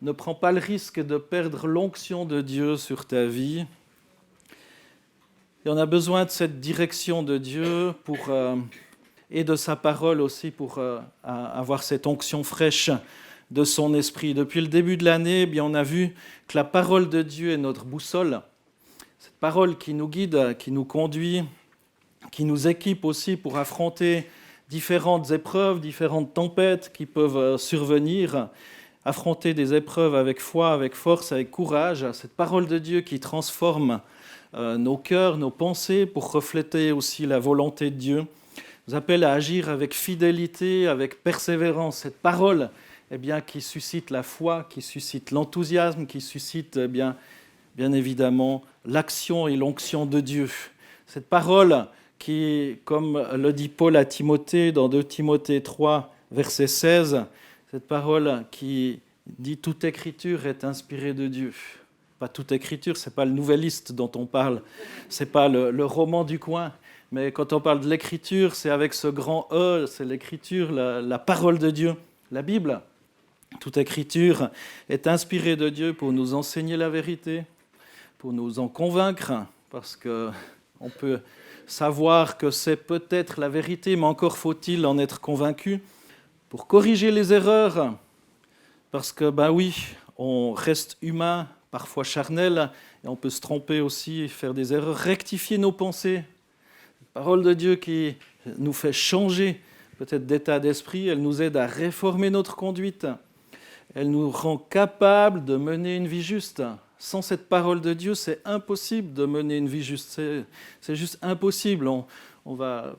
ne prends pas le risque de perdre l'onction de Dieu sur ta vie. Et on a besoin de cette direction de Dieu et de sa parole aussi pour avoir cette onction fraîche de son esprit. Depuis le début de l'année, on a vu que la parole de Dieu est notre boussole. Cette parole qui nous guide, qui nous conduit, qui nous équipe aussi pour affronter différentes épreuves, différentes tempêtes qui peuvent survenir, affronter des épreuves avec foi, avec force, avec courage. Cette parole de Dieu qui transforme nos cœurs, nos pensées pour refléter aussi la volonté de Dieu, nous appelle à agir avec fidélité, avec persévérance. Cette parole qui suscite la foi, qui suscite l'enthousiasme, qui suscite bien évidemment l'action et l'onction de Dieu. Cette parole qui, comme le dit Paul à Timothée dans 2 Timothée 3, verset 16, cette parole qui dit « Toute écriture est inspirée de Dieu ». Pas toute écriture, ce n'est pas le nouvelliste dont on parle, ce n'est pas le roman du coin, mais quand on parle de l'écriture, c'est avec ce grand E, c'est l'écriture, la parole de Dieu, la Bible. Toute écriture est inspirée de Dieu pour nous enseigner la vérité, pour nous en convaincre, parce qu'on peut savoir que c'est peut-être la vérité, mais encore faut-il en être convaincu, pour corriger les erreurs, parce que, on reste humain, parfois charnel, et on peut se tromper aussi, faire des erreurs, rectifier nos pensées. La parole de Dieu qui nous fait changer peut-être d'état d'esprit, elle nous aide à réformer notre conduite, elle nous rend capables de mener une vie juste. Sans cette parole de Dieu, c'est impossible de mener une vie juste. C'est juste impossible. On va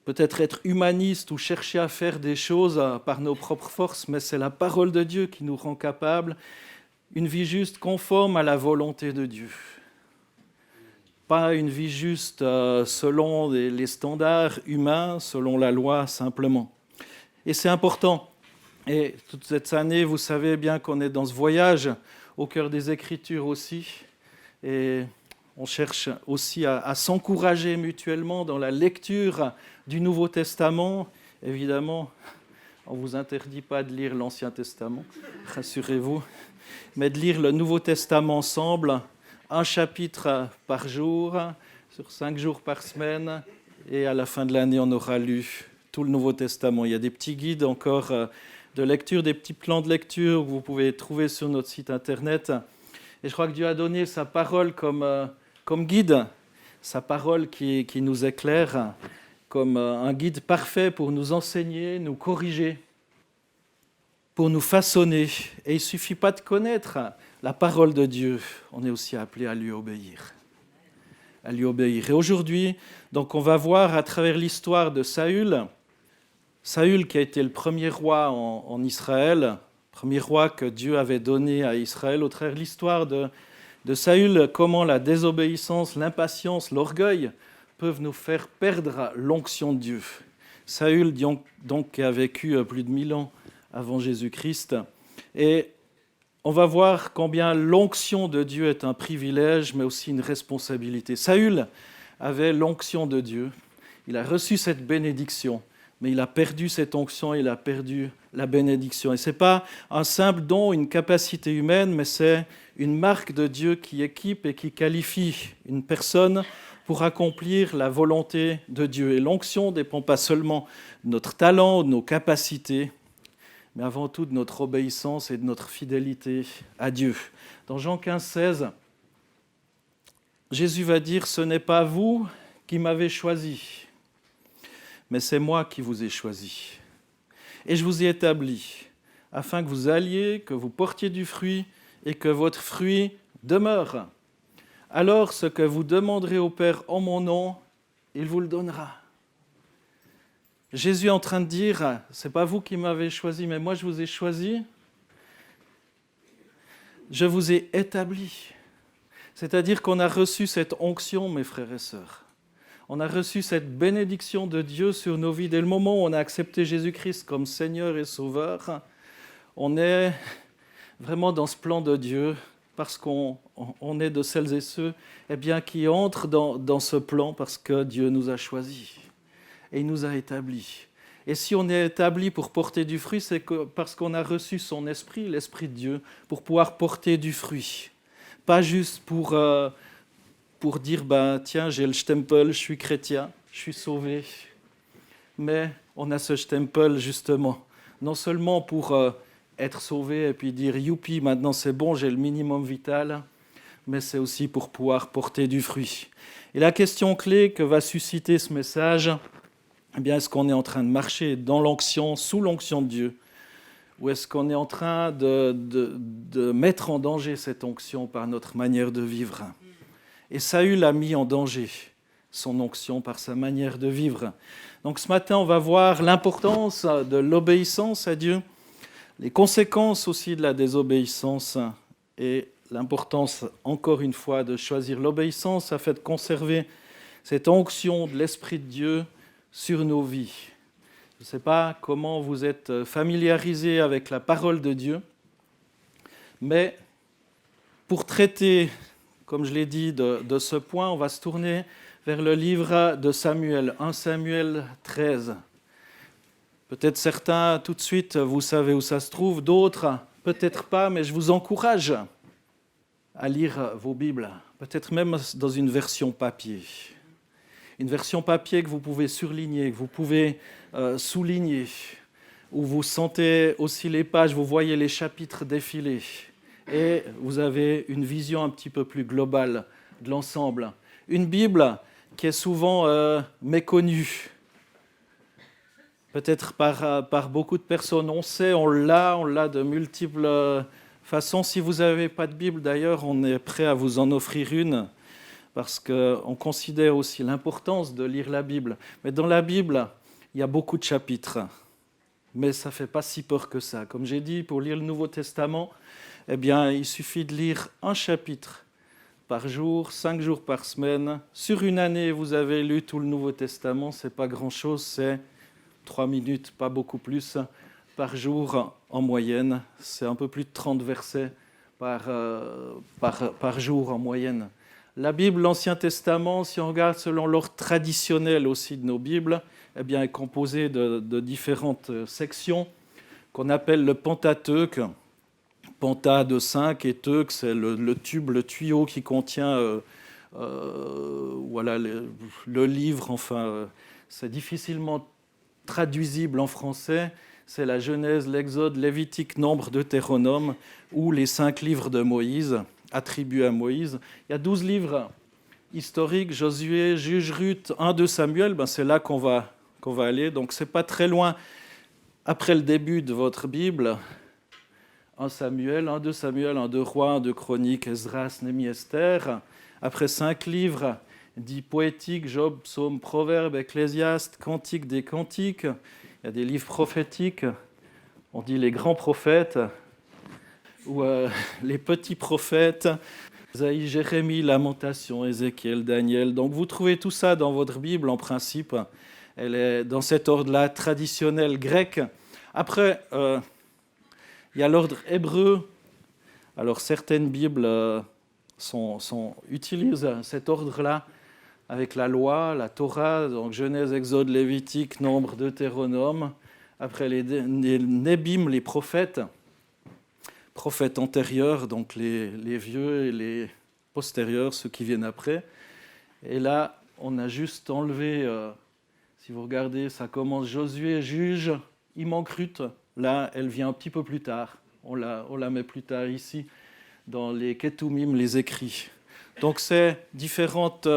peut-être être humaniste ou chercher à faire des choses par nos propres forces, mais c'est la parole de Dieu qui nous rend capables une vie juste conforme à la volonté de Dieu. Pas une vie juste selon les standards humains, selon la loi simplement. Et c'est important. Et toute cette année, vous savez bien qu'on est dans ce voyage au cœur des Écritures aussi. Et on cherche aussi à s'encourager mutuellement dans la lecture du Nouveau Testament. Évidemment, on ne vous interdit pas de lire l'Ancien Testament, rassurez-vous, mais de lire le Nouveau Testament ensemble, un chapitre par jour, sur 5 jours par semaine, et à la fin de l'année, on aura lu tout le Nouveau Testament. Il y a des petits guides encore de lecture, des petits plans de lecture que vous pouvez trouver sur notre site internet. Et je crois que Dieu a donné sa parole comme guide, sa parole qui nous éclaire, comme un guide parfait pour nous enseigner, nous corriger, pour nous façonner. Et il ne suffit pas de connaître la parole de Dieu, on est aussi appelé à lui obéir. À lui obéir. Et aujourd'hui, donc, on va voir à travers l'histoire de Saül qui a été le premier roi en Israël, premier roi que Dieu avait donné à Israël, au travers de l'histoire de Saül, comment la désobéissance, l'impatience, l'orgueil peuvent nous faire perdre l'onction de Dieu. Saül, donc, qui a vécu plus de 1000 ans avant Jésus-Christ. Et on va voir combien l'onction de Dieu est un privilège, mais aussi une responsabilité. Saül avait l'onction de Dieu. Il a reçu cette bénédiction, mais il a perdu cette onction, il a perdu la bénédiction. Et ce n'est pas un simple don, une capacité humaine, mais c'est une marque de Dieu qui équipe et qui qualifie une personne pour accomplir la volonté de Dieu. Et l'onction ne dépend pas seulement de notre talent ou de nos capacités, mais avant tout de notre obéissance et de notre fidélité à Dieu. Dans Jean 15, 16, Jésus va dire « Ce n'est pas vous qui m'avez choisi, mais c'est moi qui vous ai choisi. Et je vous ai établi, afin que vous alliez, que vous portiez du fruit et que votre fruit demeure. Alors ce que vous demanderez au Père en mon nom, il vous le donnera. » Jésus est en train de dire, ce n'est pas vous qui m'avez choisi, mais moi je vous ai choisi. Je vous ai établi. C'est-à-dire qu'on a reçu cette onction, mes frères et sœurs. On a reçu cette bénédiction de Dieu sur nos vies. Dès le moment où on a accepté Jésus-Christ comme Seigneur et Sauveur, on est vraiment dans ce plan de Dieu, parce qu'on est de celles et ceux qui entrent dans ce plan parce que Dieu nous a choisis et il nous a établis. Et si on est établi pour porter du fruit, c'est parce qu'on a reçu son esprit, l'esprit de Dieu, pour pouvoir porter du fruit. Pas juste pour dire, tiens, j'ai le stempel, je suis chrétien, je suis sauvé. Mais on a ce stempel justement, non seulement pour être sauvé et puis dire, youpi, maintenant c'est bon, j'ai le minimum vital, mais c'est aussi pour pouvoir porter du fruit. Et la question clé que va susciter ce message, eh bien, est-ce qu'on est en train de marcher dans l'onction, sous l'onction de Dieu, ou est-ce qu'on est en train de mettre en danger cette onction par notre manière de vivre? Et Saül a mis en danger son onction par sa manière de vivre. Donc ce matin, on va voir l'importance de l'obéissance à Dieu, les conséquences aussi de la désobéissance et l'importance, encore une fois, de choisir l'obéissance afin de conserver cette onction de l'Esprit de Dieu sur nos vies. Je ne sais pas comment vous êtes familiarisés avec la parole de Dieu, mais pour traiter, comme je l'ai dit, de ce point, on va se tourner vers le livre de Samuel, 1 Samuel 13. Peut-être certains, tout de suite, vous savez où ça se trouve, d'autres, peut-être pas, mais je vous encourage à lire vos Bibles, peut-être même dans une version papier. Une version papier que vous pouvez surligner, que vous pouvez souligner, où vous sentez aussi les pages, vous voyez les chapitres défiler, et vous avez une vision un petit peu plus globale de l'ensemble. Une Bible qui est souvent méconnue, peut-être par beaucoup de personnes. On sait, on l'a de multiples façons. Si vous n'avez pas de Bible, d'ailleurs, on est prêt à vous en offrir une, parce qu'on considère aussi l'importance de lire la Bible. Mais dans la Bible, il y a beaucoup de chapitres, mais ça ne fait pas si peur que ça. Comme j'ai dit, pour lire le Nouveau Testament, eh bien, il suffit de lire un chapitre par jour, 5 jours par semaine. Sur une année, vous avez lu tout le Nouveau Testament, ce n'est pas grand-chose, c'est 3 minutes, pas beaucoup plus, par jour en moyenne. C'est un peu plus de 30 versets par jour en moyenne. La Bible, l'Ancien Testament, si on regarde selon l'ordre traditionnel aussi de nos Bibles, eh bien, est composée de différentes sections qu'on appelle le Pentateuque. Penta de 5 et Teuque, c'est le tube, le tuyau qui contient voilà, le livre. Enfin, c'est difficilement traduisible en français. C'est la Genèse, l'Exode, Lévitique, Nombre, Deutéronome, ou les 5 livres de Moïse, attribués à Moïse. Il y a 12 livres historiques, Josué, Juge, Ruth, 1, 2 Samuel, c'est là qu'on va aller. Donc, ce n'est pas très loin après le début de votre Bible. 1 Samuel, 1, 2 Samuel, 1, 2 Rois, 1, 2 Chroniques, Esdras, Néhémie, Esther. Après 5 livres dits poétiques, Job, Psaume, Proverbes, Ecclésiaste, Cantique des Cantiques. Il y a des livres prophétiques, on dit les grands prophètes, ou les petits prophètes, Isaïe, Jérémie, Lamentation, Ézéchiel, Daniel. Donc vous trouvez tout ça dans votre Bible en principe. Elle est dans cet ordre-là traditionnel grec. Après, il y a l'ordre hébreu. Alors certaines Bibles utilisent cet ordre-là avec la loi, la Torah, donc Genèse, Exode, Lévitique, Nombre, Deutéronome. Après les Nébim, les prophètes antérieurs, donc les vieux et les postérieurs, ceux qui viennent après. Et là, on a juste enlevé, si vous regardez, ça commence Josué, Juge, il manque Ruth. Là, elle vient un petit peu plus tard. On la met plus tard ici, dans les Ketumim, les écrits. Donc, c'est différentes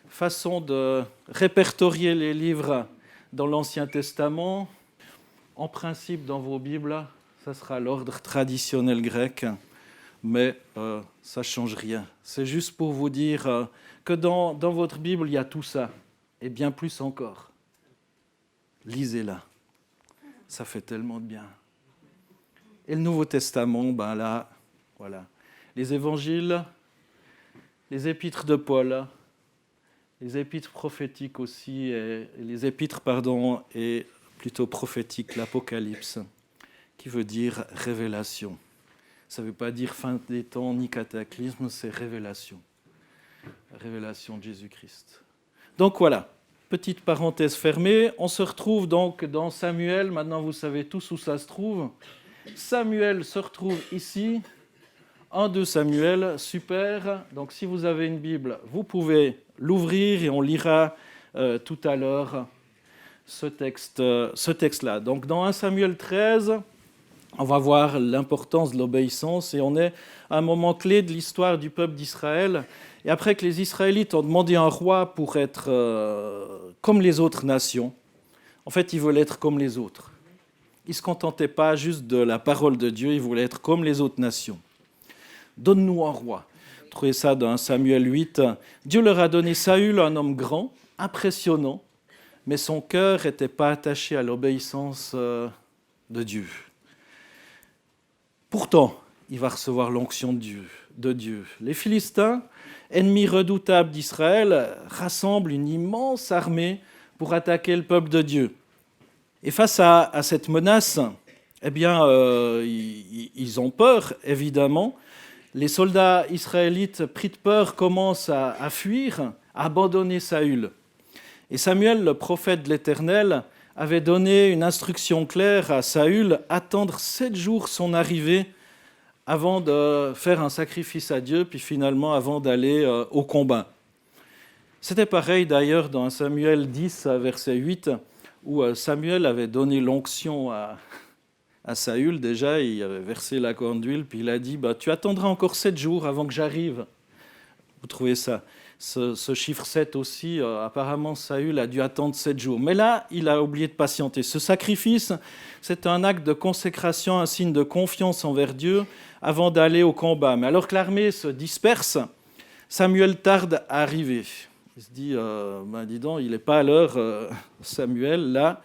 façons de répertorier les livres dans l'Ancien Testament. En principe, dans vos Bibles, ça sera l'ordre traditionnel grec, mais ça ne change rien. C'est juste pour vous dire que dans votre Bible, il y a tout ça, et bien plus encore. Lisez-la. Ça fait tellement de bien. Et le Nouveau Testament, là, voilà. Les évangiles, les épîtres de Paul, les épîtres prophétiques aussi, les épîtres, et plutôt prophétiques, l'Apocalypse, qui veut dire révélation. Ça ne veut pas dire fin des temps ni cataclysme, c'est révélation. Révélation de Jésus-Christ. Donc voilà, petite parenthèse fermée. On se retrouve donc dans Samuel. Maintenant, vous savez tous où ça se trouve. Samuel se retrouve ici, en 2 Samuel, super. Donc, si vous avez une Bible, vous pouvez l'ouvrir et on lira tout à l'heure ce texte-là. Donc, dans 1 Samuel 13, on va voir l'importance de l'obéissance et on est à un moment clé de l'histoire du peuple d'Israël. Et après que les Israélites ont demandé un roi pour être comme les autres nations, en fait, ils veulent être comme les autres. Ils ne se contentaient pas juste de la parole de Dieu, ils voulaient être comme les autres nations. Donne-nous un roi. Vous trouvez ça dans 1 Samuel 8. Dieu leur a donné Saül, un homme grand, impressionnant, mais son cœur n'était pas attaché à l'obéissance de Dieu. Pourtant, il va recevoir l'onction de Dieu. Les Philistins, ennemis redoutables d'Israël, rassemblent une immense armée pour attaquer le peuple de Dieu. Et face à cette menace, eh bien, ils ont peur, évidemment. Les soldats israélites, pris de peur, commencent à fuir, à abandonner Saül. Et Samuel, le prophète de l'Éternel, avait donné une instruction claire à Saül, attendre 7 jours son arrivée avant de faire un sacrifice à Dieu, puis finalement avant d'aller au combat. C'était pareil d'ailleurs dans Samuel 10, verset 8, où Samuel avait donné l'onction à Saül. Déjà, il avait versé la corne d'huile, puis il a dit tu attendras encore 7 jours avant que j'arrive. Vous trouvez ça? Ce chiffre 7 aussi, apparemment, Saül a dû attendre 7 jours. Mais là, il a oublié de patienter. Ce sacrifice, c'est un acte de consécration, un signe de confiance envers Dieu avant d'aller au combat. Mais alors que l'armée se disperse, Samuel tarde à arriver. Il se dit, dis donc, il n'est pas à l'heure, Samuel, là.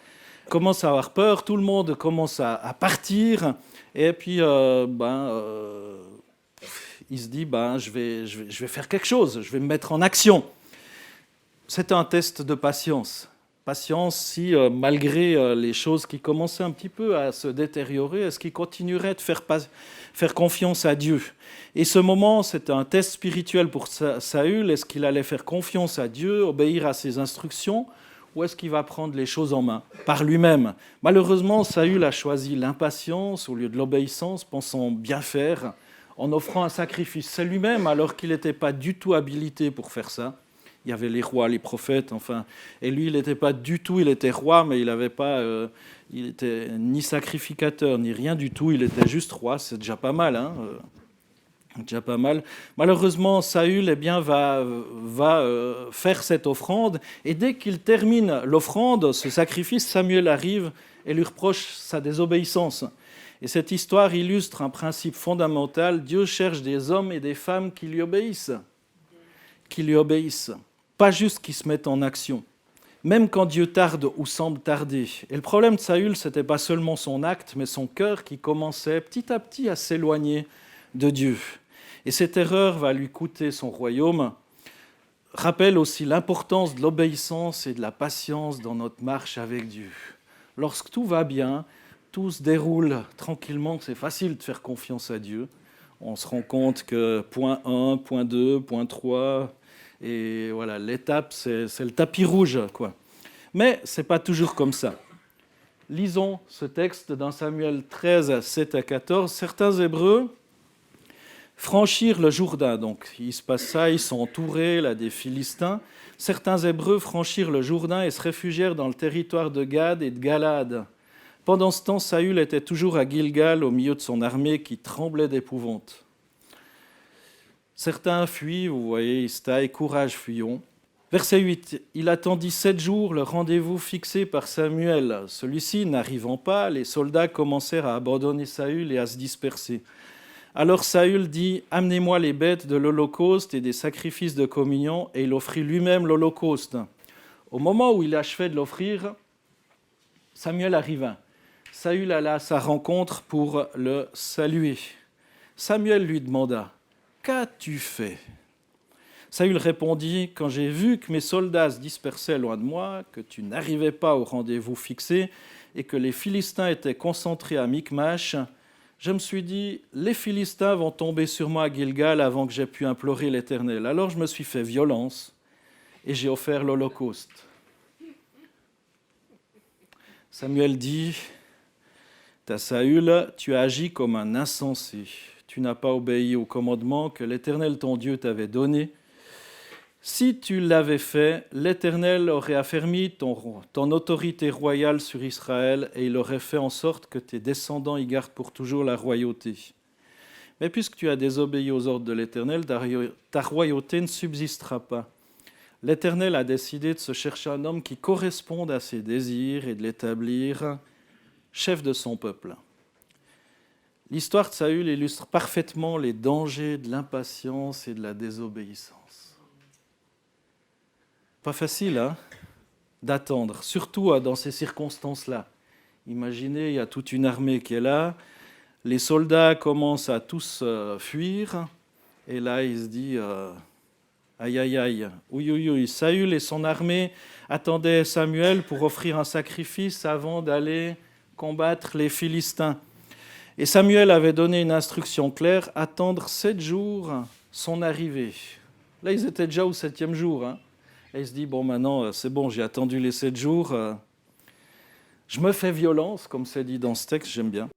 Il commence à avoir peur, tout le monde commence à partir. Et puis, il se dit, je vais faire quelque chose, je vais me mettre en action. C'est un test de patience. Patience si, malgré les choses qui commençaient un petit peu à se détériorer, est-ce qu'il continuerait de faire confiance à Dieu? Et ce moment, c'est un test spirituel pour Saül. Est-ce qu'il allait faire confiance à Dieu, obéir à ses instructions, ou est-ce qu'il va prendre les choses en main par lui-même? Malheureusement, Saül a choisi l'impatience au lieu de l'obéissance, pensant bien faire, en offrant un sacrifice. C'est lui-même, alors qu'il n'était pas du tout habilité pour faire ça. Il y avait les rois, les prophètes, enfin. Et lui, il n'était pas du tout, il était roi, mais il était ni sacrificateur, ni rien du tout. Il était juste roi, c'est déjà pas mal, hein. Déjà pas mal. Malheureusement, Saül va faire cette offrande, et dès qu'il termine l'offrande, ce sacrifice, Samuel arrive et lui reproche sa désobéissance. Et cette histoire illustre un principe fondamental. Dieu cherche des hommes et des femmes qui lui obéissent. Pas juste qui se mettent en action. Même quand Dieu tarde ou semble tarder. Et le problème de Saül, ce n'était pas seulement son acte, mais son cœur qui commençait petit à petit à s'éloigner de Dieu. Et cette erreur va lui coûter son royaume. Rappelle aussi l'importance de l'obéissance et de la patience dans notre marche avec Dieu. Lorsque tout va bien, tout se déroule tranquillement, c'est facile de faire confiance à Dieu. On se rend compte que point 1, point 2, point 3, et voilà, l'étape, c'est le tapis rouge, quoi. Mais ce n'est pas toujours comme ça. Lisons ce texte dans Samuel 13, 7 à 14. Certains Hébreux franchirent le Jourdain. Donc, il se passe ça, ils sont entourés là, des Philistins. Certains Hébreux franchirent le Jourdain et se réfugièrent dans le territoire de Gad et de Galad. Pendant ce temps, Saül était toujours à Gilgal, au milieu de son armée qui tremblait d'épouvante. Certains fuient, vous voyez, ils se taillent, courage, fuyons. Verset 8, il attendit 7 jours le rendez-vous fixé par Samuel. Celui-ci n'arrivant pas, les soldats commencèrent à abandonner Saül et à se disperser. Alors Saül dit, « Amenez-moi les bêtes de l'Holocauste et des sacrifices de communion. » Et il offrit lui-même l'Holocauste. Au moment où il achevait de l'offrir, Samuel arriva. Saül alla à sa rencontre pour le saluer. Samuel lui demanda, « Qu'as-tu fait » Saül répondit, « Quand j'ai vu que mes soldats se dispersaient loin de moi, que tu n'arrivais pas au rendez-vous fixé et que les Philistins étaient concentrés à Michmash, je me suis dit, les Philistins vont tomber sur moi à Gilgal avant que j'aie pu implorer l'Éternel. Alors je me suis fait violence et j'ai offert l'Holocauste. » Samuel dit à Saül, « Tu as agi comme un insensé. Tu n'as pas obéi au commandement que l'Éternel ton Dieu t'avait donné. Si tu l'avais fait, l'Éternel aurait affermi ton autorité royale sur Israël et il aurait fait en sorte que tes descendants y gardent pour toujours la royauté. Mais puisque tu as désobéi aux ordres de l'Éternel, ta royauté ne subsistera pas. L'Éternel a décidé de se chercher un homme qui corresponde à ses désirs et de l'établir chef de son peuple. » L'histoire de Saül illustre parfaitement les dangers de l'impatience et de la désobéissance. Pas facile, hein, d'attendre, surtout dans ces circonstances-là. Imaginez, il y a toute une armée qui est là, les soldats commencent à tous fuir, et là il se dit aïe aïe aïe, oui oui oui. Saül et son armée attendaient Samuel pour offrir un sacrifice avant d'aller combattre les Philistins. Et Samuel avait donné une instruction claire, attendre 7 jours son arrivée. Là ils étaient déjà au 7e jour, hein. Et il se dit, bon maintenant c'est bon, j'ai attendu les 7 jours, je me fais violence, comme c'est dit dans ce texte, j'aime bien.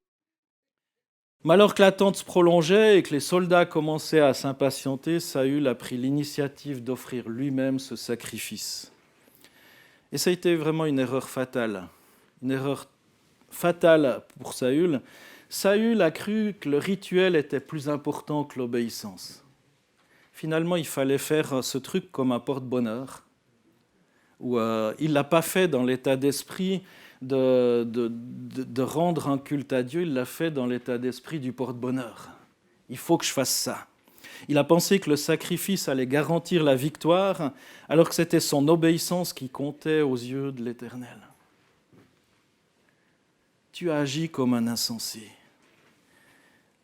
Mais alors que l'attente se prolongeait et que les soldats commençaient à s'impatienter, Saül a pris l'initiative d'offrir lui-même ce sacrifice. Et ça a été vraiment une erreur fatale pour Saül. Saül a cru que le rituel était plus important que l'obéissance. Finalement, il fallait faire ce truc comme un porte-bonheur, où il ne l'a pas fait dans l'état d'esprit de rendre un culte à Dieu, il l'a fait dans l'état d'esprit du porte-bonheur. Il faut que je fasse ça. Il a pensé que le sacrifice allait garantir la victoire, alors que c'était son obéissance qui comptait aux yeux de l'Éternel. Tu as agi comme un insensé.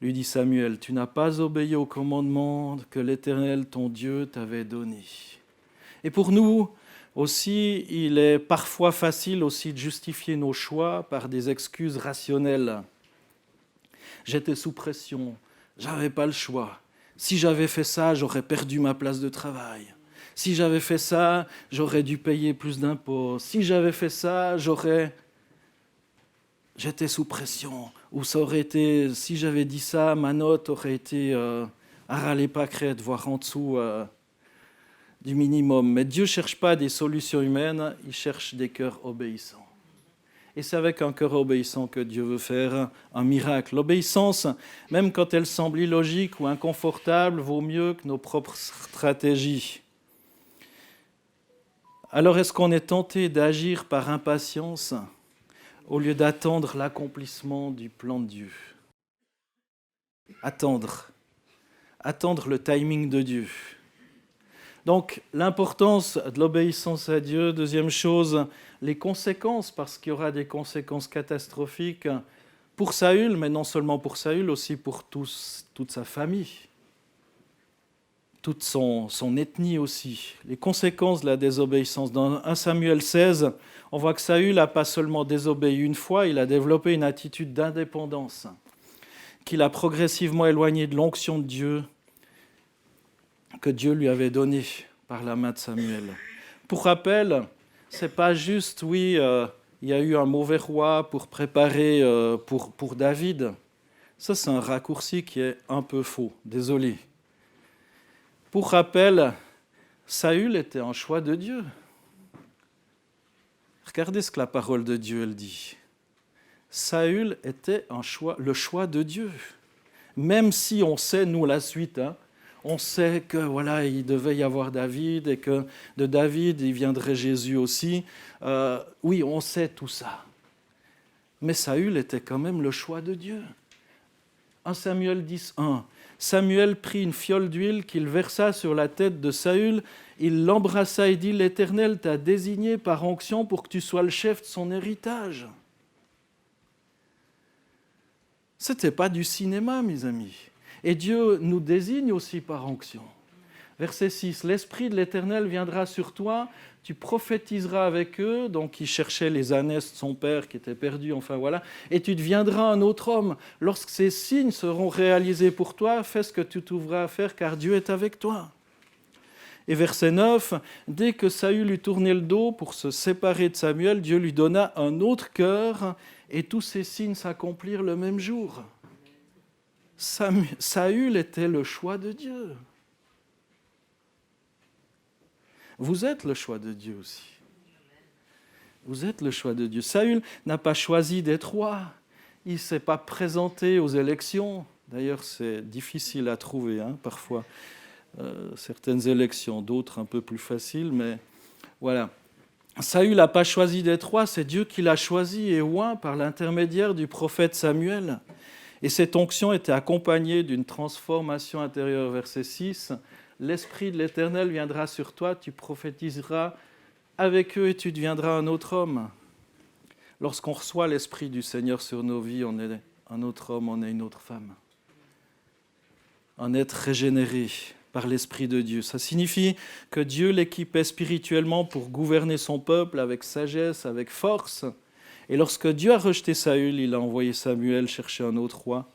Lui dit Samuel, tu n'as pas obéi au commandement que l'Éternel, ton Dieu, t'avait donné. Et pour nous aussi, il est parfois facile aussi de justifier nos choix par des excuses rationnelles. J'étais sous pression, j'avais pas le choix. Si j'avais fait ça, j'aurais perdu ma place de travail. Si j'avais fait ça, j'aurais dû payer plus d'impôts. Si j'avais fait ça, j'étais sous pression. Ou ça aurait été, si j'avais dit ça, ma note aurait été à râler pâquerette, voire en dessous du minimum. Mais Dieu ne cherche pas des solutions humaines, il cherche des cœurs obéissants. Et c'est avec un cœur obéissant que Dieu veut faire un miracle. L'obéissance, même quand elle semble illogique ou inconfortable, vaut mieux que nos propres stratégies. Alors est-ce qu'on est tenté d'agir par impatience au lieu d'attendre l'accomplissement du plan de Dieu? Attendre le timing de Dieu. Donc l'importance de l'obéissance à Dieu. Deuxième chose, les conséquences, parce qu'il y aura des conséquences catastrophiques pour Saül, mais non seulement pour Saül, aussi pour toute sa famille, toute son ethnie aussi. Les conséquences de la désobéissance. Dans 1 Samuel 16, on voit que Saül n'a pas seulement désobéi une fois, il a développé une attitude d'indépendance, qu'il a progressivement éloigné de l'onction de Dieu, que Dieu lui avait donnée par la main de Samuel. Pour rappel, c'est pas juste, il y a eu un mauvais roi pour préparer pour David. Ça, c'est un raccourci qui est un peu faux, désolé. Pour rappel, Saül était un choix de Dieu. Regardez ce que la parole de Dieu elle dit. Saül était le choix de Dieu. Même si on sait, nous, la suite, on sait que il devait y avoir David et que de David, il viendrait Jésus aussi. Oui, on sait tout ça. Mais Saül était quand même le choix de Dieu. 1 Samuel 10:1. Samuel prit une fiole d'huile qu'il versa sur la tête de Saül. Il l'embrassa et dit, « L'Éternel t'a désigné par onction pour que tu sois le chef de son héritage. » Ce n'était pas du cinéma, mes amis. Et Dieu nous désigne aussi par onction. Verset 6, « L'Esprit de l'Éternel viendra sur toi, tu prophétiseras avec eux. » Donc il cherchait les ânesses de son père qui étaient perdus, et tu deviendras un autre homme. Lorsque ces signes seront réalisés pour toi, fais ce que tu trouveras à faire, car Dieu est avec toi. Et verset 9, dès que Saül eut tourné le dos pour se séparer de Samuel, Dieu lui donna un autre cœur et tous ces signes s'accomplirent le même jour. Saül était le choix de Dieu. Vous êtes le choix de Dieu aussi. Vous êtes le choix de Dieu. Saül n'a pas choisi d'être roi. Il ne s'est pas présenté aux élections. D'ailleurs, c'est difficile à trouver, parfois. Certaines élections, d'autres un peu plus faciles, mais voilà. Saül n'a pas choisi d'être roi, c'est Dieu qui l'a choisi et oint par l'intermédiaire du prophète Samuel. Et cette onction était accompagnée d'une transformation intérieure. Verset 6, « L'Esprit de l'Éternel viendra sur toi, tu prophétiseras avec eux et tu deviendras un autre homme. » Lorsqu'on reçoit l'Esprit du Seigneur sur nos vies, on est un autre homme, on est une autre femme. Un être régénéré par l'Esprit de Dieu. Ça signifie que Dieu l'équipait spirituellement pour gouverner son peuple avec sagesse, avec force. Et lorsque Dieu a rejeté Saül, il a envoyé Samuel chercher un autre roi.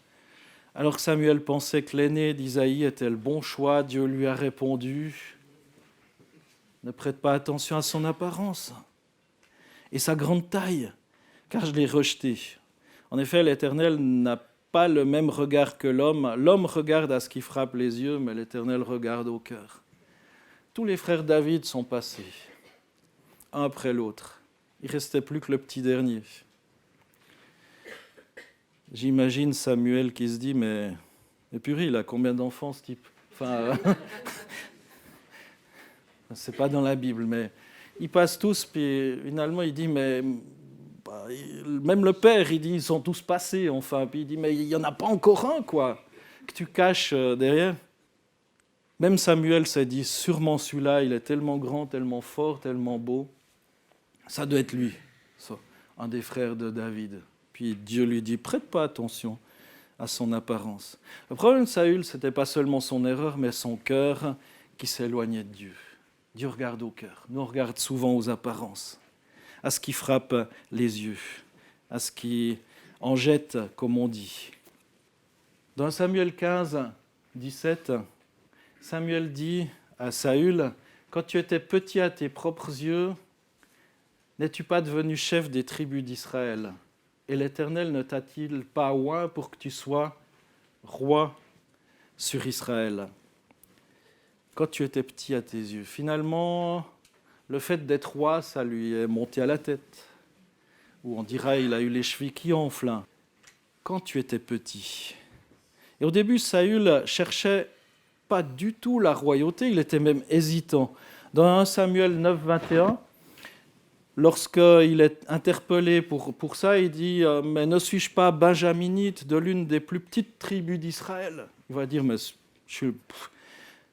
Alors que Samuel pensait que l'aîné d'Isaïe était le bon choix, Dieu lui a répondu « Ne prête pas attention à son apparence et sa grande taille, car je l'ai rejeté. » En effet, l'Éternel n'a pas le même regard que l'homme. L'homme regarde à ce qui frappe les yeux, mais l'Éternel regarde au cœur. Tous les frères David sont passés, un après l'autre. Il ne restait plus que le petit dernier. J'imagine Samuel qui se dit, mais purée, il a combien d'enfants ce type ? Enfin, c'est pas dans la Bible, mais ils passent tous, puis finalement il dit, mais même le père, il dit, ils sont tous passés, enfin, puis il dit, mais il n'y en a pas encore un, quoi, que tu caches derrière. Même Samuel s'est dit, sûrement celui-là, il est tellement grand, tellement fort, tellement beau, ça doit être lui, ça, un des frères de David. Puis Dieu lui dit, prête pas attention à son apparence. Le problème de Saül, ce n'était pas seulement son erreur, mais son cœur qui s'éloignait de Dieu. Dieu regarde au cœur, nous on regarde souvent aux apparences, à ce qui frappe les yeux, à ce qui en jette, comme on dit. Dans Samuel 15, 17, Samuel dit à Saül, « Quand tu étais petit à tes propres yeux, n'es-tu pas devenu chef des tribus d'Israël ? Et l'Éternel ne t'a-t-il pas oint pour que tu sois roi sur Israël ?» Quand tu étais petit à tes yeux. Finalement, le fait d'être roi, ça lui est monté à la tête. Ou on dira, il a eu les chevilles qui enflent. Quand tu étais petit. Et au début, Saül cherchait pas du tout la royauté, il était même hésitant. Dans 1 Samuel 9, 21, lorsqu'il est interpellé pour ça, il dit « Mais ne suis-je pas benjaminite de l'une des plus petites tribus d'Israël ?» Il va dire « Mais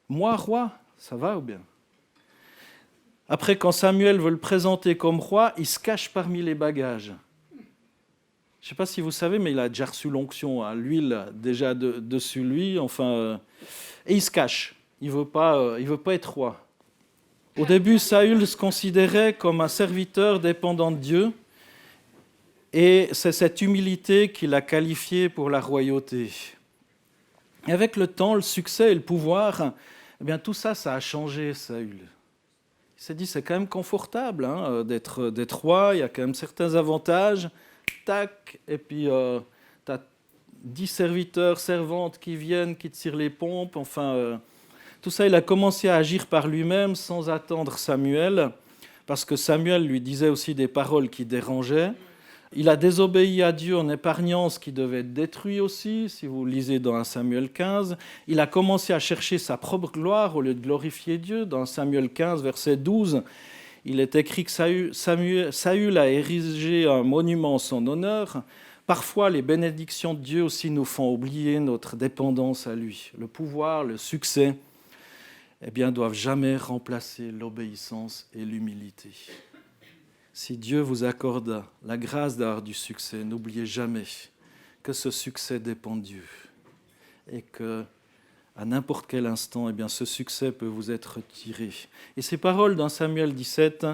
moi, roi, ça va ou bien ?» Après, quand Samuel veut le présenter comme roi, il se cache parmi les bagages. Je ne sais pas si vous savez, mais il a déjà reçu l'onction, l'huile déjà dessus lui, et il se cache. Il veut pas être roi. Au début, Saül se considérait comme un serviteur dépendant de Dieu, et c'est cette humilité qui l'a qualifié pour la royauté. Et avec le temps, le succès et le pouvoir, eh bien, tout ça, ça a changé Saül. Il s'est dit, c'est quand même confortable d'être roi, il y a quand même certains avantages, tac, et puis tu as 10 serviteurs, servantes qui viennent, qui te tirent les pompes, tout ça, il a commencé à agir par lui-même sans attendre Samuel, parce que Samuel lui disait aussi des paroles qui dérangeaient. Il a désobéi à Dieu en épargnant ce qui devait être détruit aussi, si vous lisez dans 1 Samuel 15. Il a commencé à chercher sa propre gloire au lieu de glorifier Dieu. Dans 1 Samuel 15, verset 12, il est écrit que Saül a érigé un monument en son honneur. Parfois, les bénédictions de Dieu aussi nous font oublier notre dépendance à lui. Le pouvoir, le succès, doivent jamais remplacer l'obéissance et l'humilité. Si Dieu vous accorde la grâce d'avoir du succès, n'oubliez jamais que ce succès dépend de Dieu et qu'à n'importe quel instant, ce succès peut vous être retiré. Et ces paroles dans Samuel 17,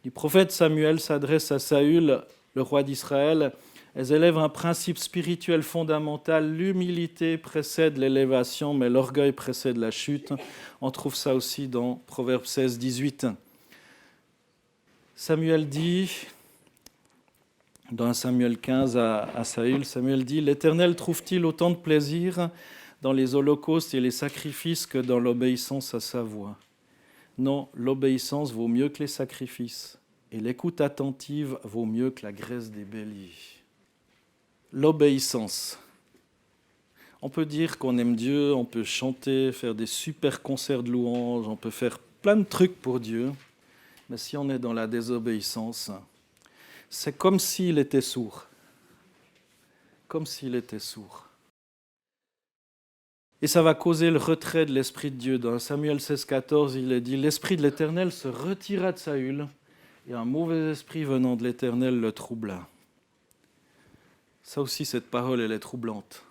du prophète Samuel s'adressent à Saül, le roi d'Israël. Elles élèvent un principe spirituel fondamental. L'humilité précède l'élévation, mais l'orgueil précède la chute. On trouve ça aussi dans Proverbe 16, 18. Samuel dit, dans 1 Samuel 15 à Saül, Samuel dit « L'Éternel trouve-t-il autant de plaisir dans les holocaustes et les sacrifices que dans l'obéissance à sa voix ? Non, l'obéissance vaut mieux que les sacrifices, et l'écoute attentive vaut mieux que la graisse des béliers. » L'obéissance. On peut dire qu'on aime Dieu, on peut chanter, faire des super concerts de louanges, on peut faire plein de trucs pour Dieu, mais si on est dans la désobéissance, c'est comme s'il était sourd. Comme s'il était sourd. Et ça va causer le retrait de l'Esprit de Dieu. Dans Samuel 16, 14, il est dit « L'Esprit de l'Éternel se retira de Saül, et un mauvais esprit venant de l'Éternel le troubla. » Ça aussi, cette parole, elle est troublante.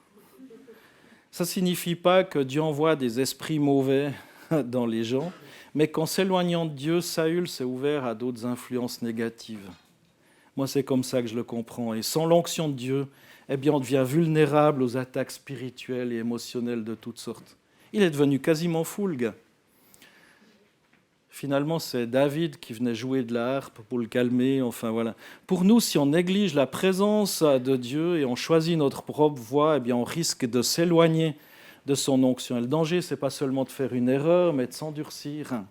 Ça ne signifie pas que Dieu envoie des esprits mauvais dans les gens, mais qu'en s'éloignant de Dieu, Saül s'est ouvert à d'autres influences négatives. Moi, c'est comme ça que je le comprends. Et sans l'onction de Dieu, eh bien, on devient vulnérable aux attaques spirituelles et émotionnelles de toutes sortes. Il est devenu quasiment fou, le gars. Finalement, c'est David qui venait jouer de la harpe pour le calmer. Enfin, voilà. Pour nous, si on néglige la présence de Dieu et on choisit notre propre voie, eh bien, on risque de s'éloigner de son onction. Et le danger, ce n'est pas seulement de faire une erreur, mais de s'endurcir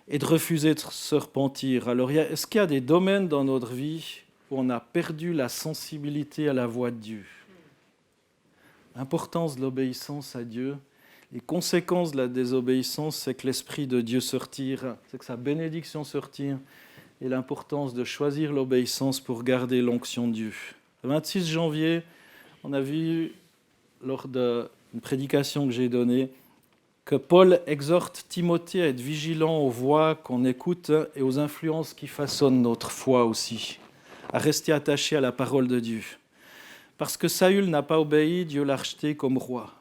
et de refuser de se repentir. Alors, est-ce qu'il y a des domaines dans notre vie où on a perdu la sensibilité à la voix de Dieu ? L'importance de l'obéissance à Dieu. Les conséquences de la désobéissance, c'est que l'Esprit de Dieu se retire, c'est que sa bénédiction se retire, et l'importance de choisir l'obéissance pour garder l'onction de Dieu. Le 26 janvier, on a vu, lors d'une prédication que j'ai donnée, que Paul exhorte Timothée à être vigilant aux voix qu'on écoute et aux influences qui façonnent notre foi aussi, à rester attaché à la parole de Dieu. Parce que Saül n'a pas obéi, Dieu l'a rejeté comme roi.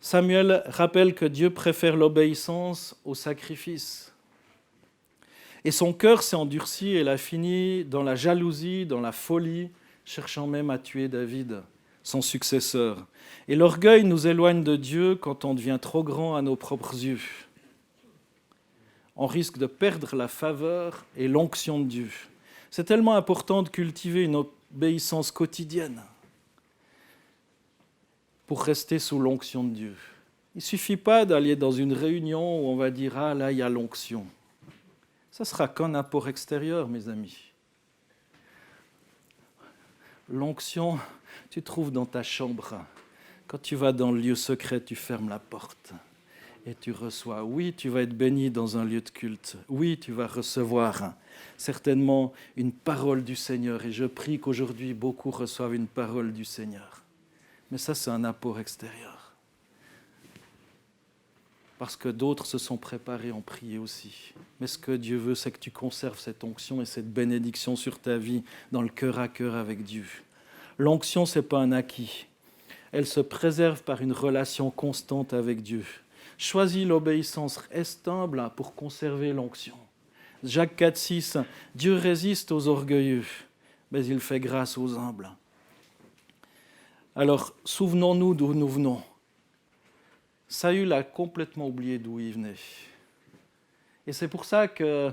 Samuel rappelle que Dieu préfère l'obéissance au sacrifice. Et son cœur s'est endurci et il a fini dans la jalousie, dans la folie, cherchant même à tuer David, son successeur. Et l'orgueil nous éloigne de Dieu quand on devient trop grand à nos propres yeux. On risque de perdre la faveur et l'onction de Dieu. C'est tellement important de cultiver une obéissance quotidienne pour rester sous l'onction de Dieu. Il ne suffit pas d'aller dans une réunion où on va dire « Ah, là, il y a l'onction ». Ça ne sera qu'un apport extérieur, mes amis. L'onction, tu trouves dans ta chambre. Quand tu vas dans le lieu secret, tu fermes la porte et tu reçois. Oui, tu vas être béni dans un lieu de culte. Oui, tu vas recevoir certainement une parole du Seigneur. Et je prie qu'aujourd'hui, beaucoup reçoivent une parole du Seigneur. Mais ça, c'est un apport extérieur. Parce que d'autres se sont préparés en prier aussi. Mais ce que Dieu veut, c'est que tu conserves cette onction et cette bénédiction sur ta vie dans le cœur à cœur avec Dieu. L'onction, ce n'est pas un acquis. Elle se préserve par une relation constante avec Dieu. Choisis l'obéissance, reste humble pour conserver l'onction. Jacques 4,6, Dieu résiste aux orgueilleux, mais il fait grâce aux humbles. Alors, souvenons-nous d'où nous venons. Saül a complètement oublié d'où il venait. Et c'est pour ça que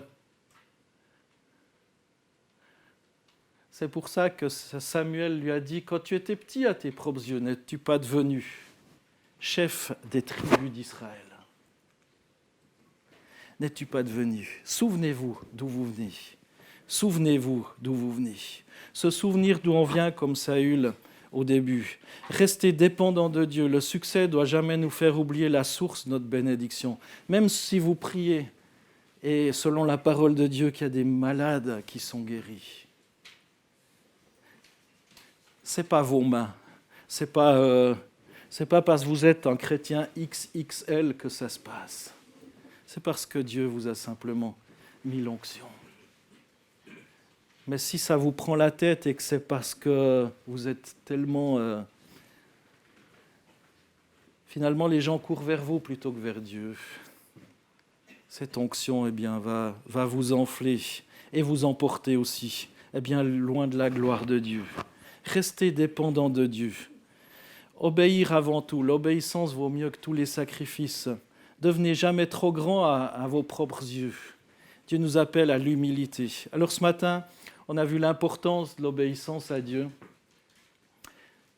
Samuel lui a dit « Quand tu étais petit à tes propres yeux, n'es-tu pas devenu chef des tribus d'Israël ? N'es-tu pas devenu ? Souvenez-vous d'où vous venez. Souvenez-vous d'où vous venez. Se souvenir d'où on vient comme Saül au début. Rester dépendant de Dieu. Le succès ne doit jamais nous faire oublier la source de notre bénédiction. Même si vous priez, et selon la parole de Dieu, qu'il y a des malades qui sont guéris. Ce n'est pas vos mains. Ce n'est pas parce que vous êtes un chrétien XXL que ça se passe. C'est parce que Dieu vous a simplement mis l'onction. Mais si ça vous prend la tête et que c'est parce que vous êtes tellement... Finalement, les gens courent vers vous plutôt que vers Dieu. Cette onction, eh bien, va vous enfler et vous emporter aussi bien loin de la gloire de Dieu. Restez dépendants de Dieu. Obéir avant tout. L'obéissance vaut mieux que tous les sacrifices. Devenez jamais trop grand à vos propres yeux. Dieu nous appelle à l'humilité. Alors ce matin, on a vu l'importance de l'obéissance à Dieu.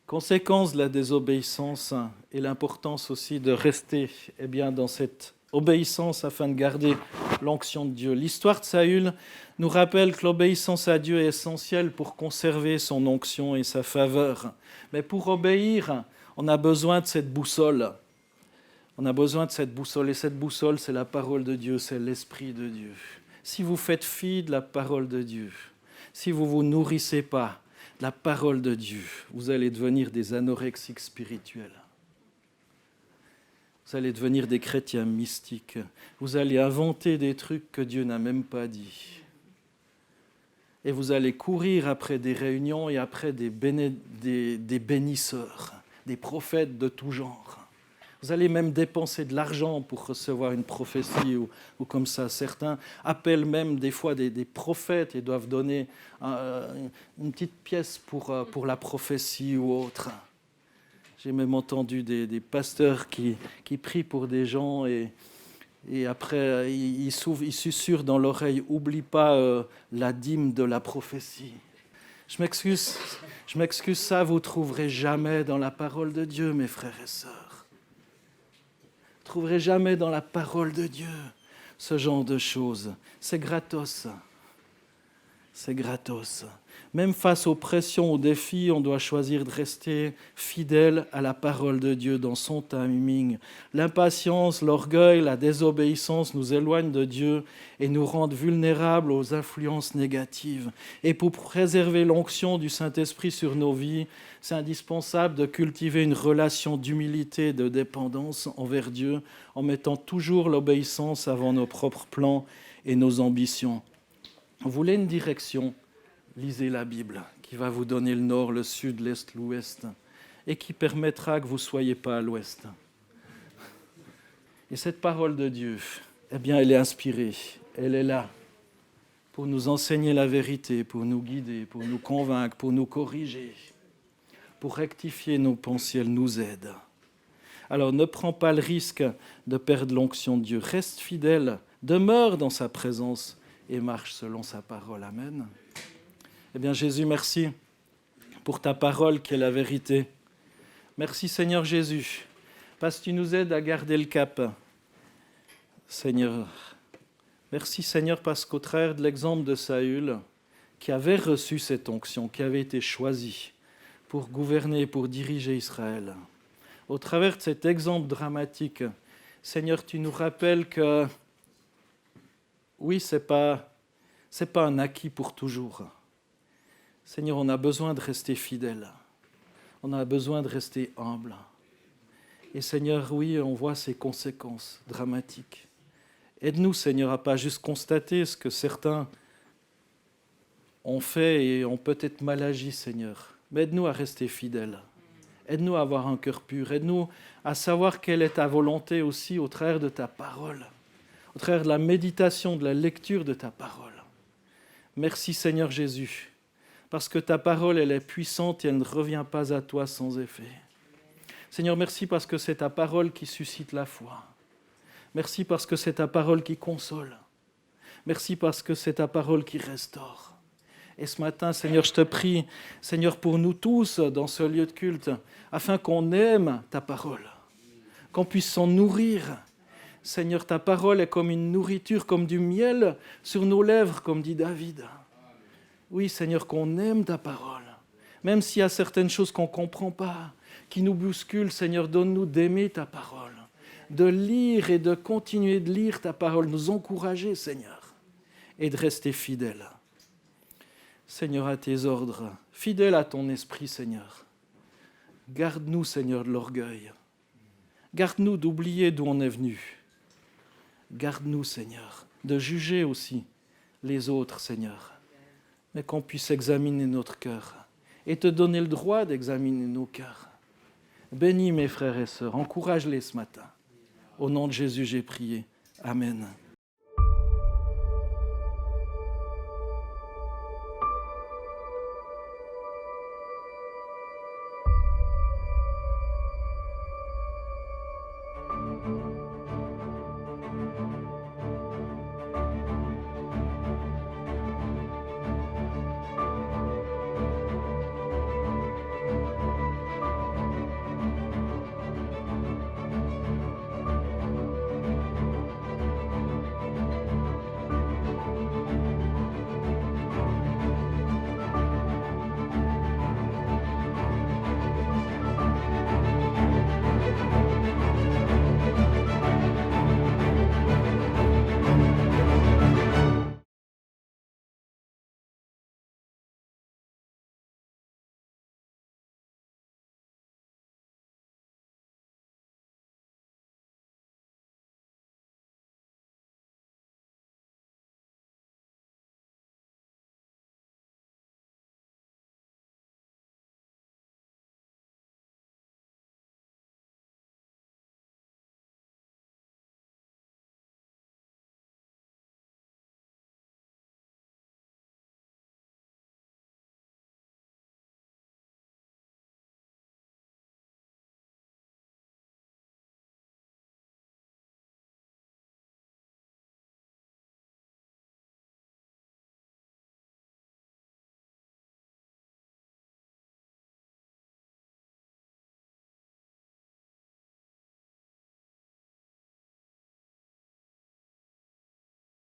Conséquence de la désobéissance et l'importance aussi de rester dans cette obéissance afin de garder l'onction de Dieu. L'histoire de Saül nous rappelle que l'obéissance à Dieu est essentielle pour conserver son onction et sa faveur. Mais pour obéir, on a besoin de cette boussole. On a besoin de cette boussole. Et cette boussole, c'est la parole de Dieu, c'est l'Esprit de Dieu. Si vous faites fi de la parole de Dieu, si vous ne vous nourrissez pas de la parole de Dieu, vous allez devenir des anorexiques spirituels. Vous allez devenir des chrétiens mystiques. Vous allez inventer des trucs que Dieu n'a même pas dit. Et vous allez courir après des réunions et après des bénisseurs, des prophètes de tout genre. Vous allez même dépenser de l'argent pour recevoir une prophétie ou comme ça. Certains appellent même des fois des prophètes et doivent donner une petite pièce pour la prophétie ou autre. J'ai même entendu des pasteurs qui prient pour des gens et après ils susurrent dans l'oreille « Oublie pas la dîme de la prophétie ». Je m'excuse, ça vous ne trouverez jamais dans la parole de Dieu, mes frères et sœurs. Vous ne trouverez jamais dans la parole de Dieu ce genre de choses. C'est gratos. C'est gratos. Même face aux pressions, aux défis, on doit choisir de rester fidèle à la parole de Dieu dans son timing. L'impatience, l'orgueil, la désobéissance nous éloignent de Dieu et nous rendent vulnérables aux influences négatives. Et pour préserver l'onction du Saint-Esprit sur nos vies, c'est indispensable de cultiver une relation d'humilité et de dépendance envers Dieu en mettant toujours l'obéissance avant nos propres plans et nos ambitions. Vous voulez une direction ? Lisez la Bible, qui va vous donner le nord, le sud, l'est, l'ouest, et qui permettra que vous ne soyez pas à l'ouest. Et cette parole de Dieu, elle est inspirée, elle est là pour nous enseigner la vérité, pour nous guider, pour nous convaincre, pour nous corriger, pour rectifier nos pensées, elle nous aide. Alors ne prends pas le risque de perdre l'onction de Dieu, reste fidèle, demeure dans sa présence et marche selon sa parole. Amen. Jésus, merci pour ta parole qui est la vérité. Merci Seigneur Jésus, parce que tu nous aides à garder le cap. Seigneur, merci Seigneur, parce qu'au travers de l'exemple de Saül, qui avait reçu cette onction, qui avait été choisi pour gouverner, pour diriger Israël, au travers de cet exemple dramatique, Seigneur, tu nous rappelles que oui, ce n'est pas un acquis pour toujours. Seigneur, on a besoin de rester fidèle. On a besoin de rester humble. Et Seigneur, oui, on voit ces conséquences dramatiques. Aide-nous, Seigneur, à ne pas juste constater ce que certains ont fait et ont peut-être mal agi, Seigneur. Mais aide-nous à rester fidèles. Aide-nous à avoir un cœur pur. Aide-nous à savoir quelle est ta volonté aussi au travers de ta parole, au travers de la méditation, de la lecture de ta parole. Merci, Seigneur Jésus, parce que ta parole, elle est puissante et elle ne revient pas à toi sans effet. Seigneur, merci parce que c'est ta parole qui suscite la foi. Merci parce que c'est ta parole qui console. Merci parce que c'est ta parole qui restaure. Et ce matin, Seigneur, je te prie, Seigneur, pour nous tous dans ce lieu de culte, afin qu'on aime ta parole, qu'on puisse s'en nourrir. Seigneur, ta parole est comme une nourriture, comme du miel sur nos lèvres, comme dit David. Oui, Seigneur, qu'on aime ta parole, même s'il y a certaines choses qu'on ne comprend pas, qui nous bousculent. Seigneur, donne-nous d'aimer ta parole, de lire et de continuer de lire ta parole, nous encourager, Seigneur, et de rester fidèles. Seigneur, à tes ordres, fidèle à ton esprit, Seigneur. Garde-nous, Seigneur, de l'orgueil. Garde-nous d'oublier d'où on est venu. Garde-nous, Seigneur, de juger aussi les autres, Seigneur, mais qu'on puisse examiner notre cœur et te donner le droit d'examiner nos cœurs. Bénis mes frères et sœurs, encourage-les ce matin. Au nom de Jésus, j'ai prié. Amen.